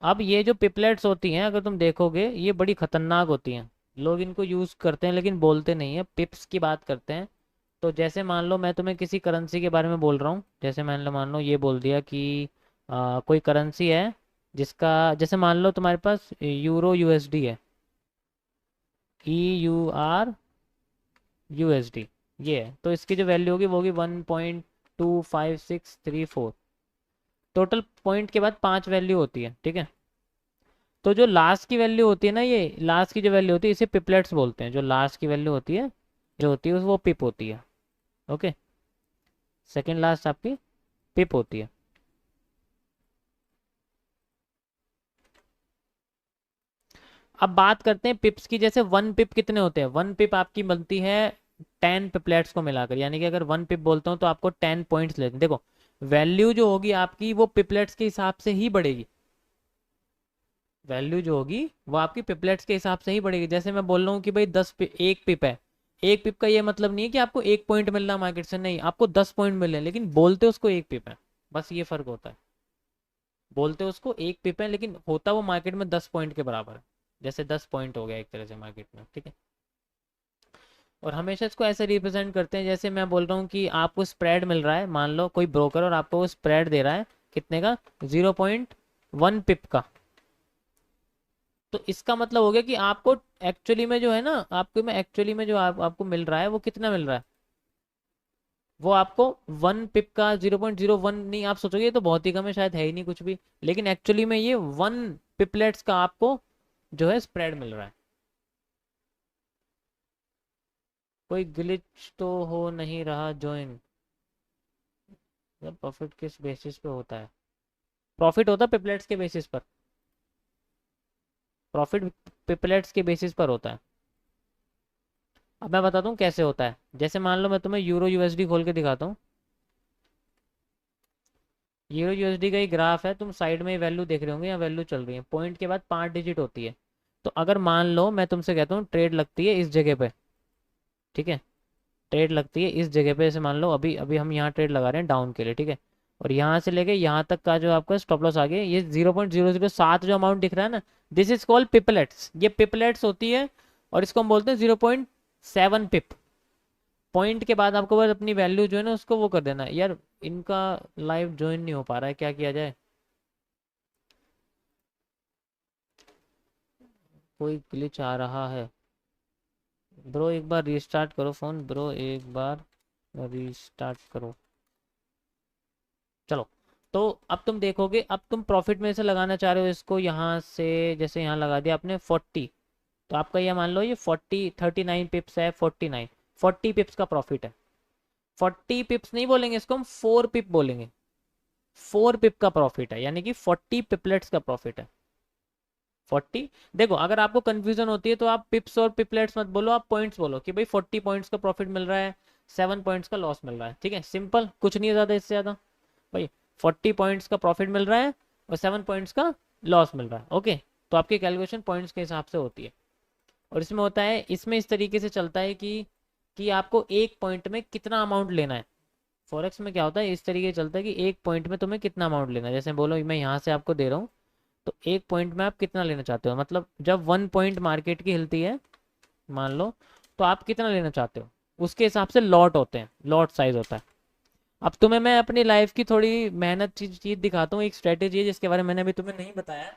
अब ये जो पिपलेट्स होती हैं, अगर तुम देखोगे ये बड़ी खतरनाक होती हैं। लोग इनको यूज़ करते हैं लेकिन बोलते नहीं है, पिप्स की बात करते हैं। तो जैसे मान लो मैं तुम्हें किसी करेंसी के बारे में बोल रहा हूँ, जैसे मान लो ये बोल दिया कि कोई करेंसी है जिसका, जैसे मान लो तुम्हारे पास यूरो यूएसडी है, EUR USD, ये है। तो इसकी जो वैल्यू होगी वो होगी 1.25634। टोटल पॉइंट के बाद 5 वैल्यू होती है, ठीक है। तो जो लास्ट की वैल्यू होती है ना, ये लास्ट की जो वैल्यू होती है इसे पिपलेट्स बोलते हैं। जो लास्ट की वैल्यू होती है, जो होती है वो पिप होती है। ओके, सेकंड लास्ट आपकी पिप होती है। अब बात करते हैं पिप्स की। जैसे 1 पिप कितने होते हैं? 1 पिप आपकी बनती है 10 पिपलेट्स को मिलाकर, यानी कि अगर 1 पिप बोलता हूँ तो आपको 10 पॉइंट्स लेते हैं। देखो, वैल्यू जो होगी आपकी वो पिपलेट्स के हिसाब से ही बढ़ेगी। वैल्यू जो होगी वो आपकी पिपलेट्स के हिसाब से ही बढ़ेगी। जैसे मैं बोल रहा हूँ कि भाई 1 पिप है, 1 पिप का ये मतलब नहीं है कि आपको 1 पॉइंट मिल रहा मार्केट से, नहीं, आपको 10 पॉइंट मिल रहे हैं, लेकिन बोलते उसको 1 पिप है। बस ये फर्क होता है। बोलते उसको 1 पिप है लेकिन होता वो मार्केट में 10 पॉइंट के बराबर है। जैसे 10 पॉइंट हो गया एक तरह से मार्केट में, ठीक है। और हमेशा इसको ऐसे रिप्रेजेंट करते हैं, जैसे मैं बोल रहा हूँ कि आपको स्प्रेड मिल रहा है, मान लो कोई ब्रोकर और आपको वो स्प्रेड दे रहा है कितने का? 0.1 पिप का। तो इसका मतलब हो गया कि आपको एक्चुअली में जो है ना, आपको में एक्चुअली में जो आपको मिल रहा है वो कितना मिल रहा है? वो आपको 1 पिप का 0.01, नहीं आप सोचोगे ये तो बहुत ही कम है, शायद है ही नहीं कुछ भी, लेकिन एक्चुअली में ये 1 पिपलेट्स का आपको जो है स्प्रेड मिल रहा है। कोई ग्लिच तो हो नहीं रहा ज्वाइन? प्रॉफिट किस बेसिस पे होता है? प्रॉफिट होता है पिपलेट्स के बेसिस पर। प्रॉफिट पिपलेट्स के बेसिस पर होता है। अब मैं बताता हूँ कैसे होता है। जैसे मान लो मैं तुम्हें यूरो यूएसडी खोल के दिखाता हूँ। यूरो यूएसडी का ही ग्राफ है, तुम साइड में वैल्यू देख रहे होंगे, या वैल्यू चल रही है, पॉइंट के बाद 5 डिजिट होती है। तो अगर मान लो मैं तुमसे कहता हूँ ट्रेड लगती है इस जगह पे, ठीक है, ट्रेड लगती है इस जगह पे, जैसे मान लो अभी अभी हम यहाँ ट्रेड लगा रहे हैं डाउन के लिए, ठीक है। और यहाँ से लेके यहाँ तक का जो आपका स्टॉप लॉस आ गया, ये 0.007 जो अमाउंट दिख रहा है ना, दिस इज कॉल्ड पिपलेट्स। ये पिपलेट्स होती है। और इसको हम बोलते हैं 0.7 पिप। पॉइंट के बाद आपको बस अपनी वैल्यू जो है ना उसको वो कर देना है। यार इनका लाइव ज्वाइन नहीं हो पा रहा है, क्या किया जाए? कोई ग्लिच आ रहा है? ब्रो एक बार रीस्टार्ट करो फोन, ब्रो एक बार रीस्टार्ट करो। चलो। तो अब तुम देखोगे, अब तुम प्रॉफिट में से लगाना चाह रहे हो इसको यहाँ से, जैसे यहाँ लगा दिया आपने 40। तो आपका ये मान लो ये 39 पिप्स है, 40 पिप्स का प्रॉफिट है। 40 पिप्स नहीं बोलेंगे इसको, हम 4 पिप बोलेंगे। 4 पिप का प्रॉफिट है, यानी कि 40 पिपलेट्स का प्रॉफिट है। 40। देखो अगर आपको कंफ्यूजन होती है तो आप पिप्स और पिपलेट्स मत बोलो, आप पॉइंट्स बोलो कि भाई 40 पॉइंट्स का प्रॉफिट मिल रहा है, 7 पॉइंट्स का लॉस मिल रहा है, ठीक है, सिंपल, कुछ नहीं है ज़्यादा इससे ज़्यादा। भाई 40 पॉइंट्स का प्रॉफिट मिल रहा है और 7 पॉइंट्स का लॉस मिल रहा है, ओके। तो आपकी कैलकुलेशन पॉइंट्स के हिसाब से होती है। और इसमें होता है, इसमें इस तरीके से चलता है कि आपको एक पॉइंट में कितना अमाउंट लेना है। फॉरेक्स में क्या होता है, इस तरीके से चलता है कि एक पॉइंट में तुम्हें कितना अमाउंट लेना है। जैसे बोलो मैं यहाँ से आपको दे रहा हूँ, तो एक पॉइंट में आप कितना लेना चाहते हो, मतलब जब 1 पॉइंट मार्केट की हिलती है मान लो, तो आप कितना लेना चाहते हो, उसके हिसाब से लॉट होते हैं, लॉट साइज होता है। अब तुम्हें मैं अपनी लाइफ की थोड़ी मेहनत चीज चीज दिखाता हूँ, एक स्ट्रेटेजी है जिसके बारे में मैंने अभी तुम्हें नहीं बताया।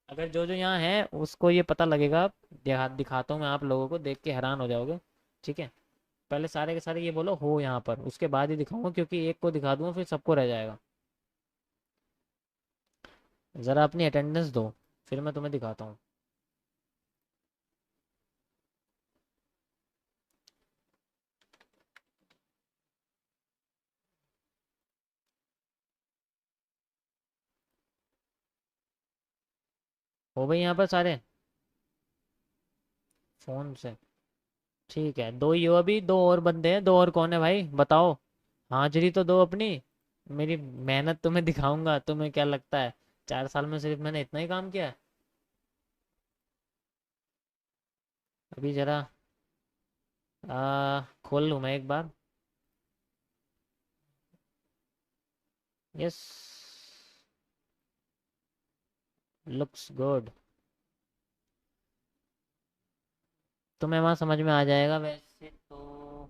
अगर जो जो यहाँ है उसको ये पता लगेगा, दिखाता हूँ मैं आप लोगों को, देख के हैरान हो जाओगे, ठीक है। पहले सारे के सारे ये बोलो हो यहाँ पर, उसके बाद ही दिखाऊंगा, क्योंकि एक को दिखा दूंगा फिर सबको रह जाएगा। ज़रा अपनी अटेंडेंस दो, फिर मैं तुम्हें दिखाता हूँ। हो भाई यहाँ पर सारे फ़ोन से? ठीक है, दो ही हो अभी, दो और बंदे हैं, दो और कौन है भाई बताओ? हाजिरी तो दो अपनी। मेरी मेहनत तुम्हें दिखाऊंगा, तुम्हें क्या लगता है 4 साल में सिर्फ मैंने इतना ही काम किया है? अभी जरा खोल लूँ मैं एक बार। Yes, looks good. तुम्हें वहाँ समझ में आ जाएगा वैसे तो।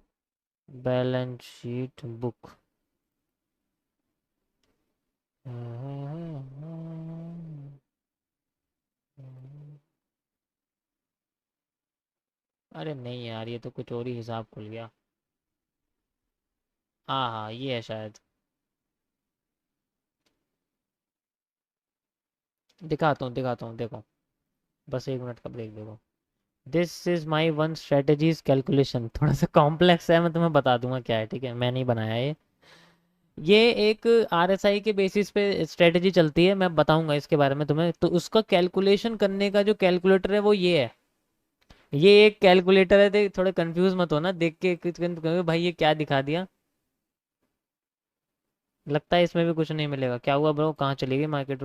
Balance sheet book. अरे नहीं यार, ये तो कुछ और ही हिसाब खुल गया। हाँ हाँ, ये है शायद। दिखाता हूँ देखो। बस 1 मिनट का ब्रेक देखो। This is my one strategies calculation. थोड़ा सा कॉम्प्लेक्स है, मैं तुम्हें बता दूंगा क्या है, ठीक है, मैं नहीं बनाया ये एक आरएसआई के बेसिस पे स्ट्रेटजी चलती है, मैं बताऊंगा इसके बारे में तुम्हें। तो उसका कैलकुलेशन करने का जो कैलकुलेटर है वो ये है। ये एक कैलकुलेटर है, देख थोड़े कंफ्यूज मत होना देख के कहोगे भाई ये क्या दिखा दिया। लगता है इसमें भी कुछ नहीं मिलेगा। क्या हुआ ब्रो, कहाँ चली गई मार्केट?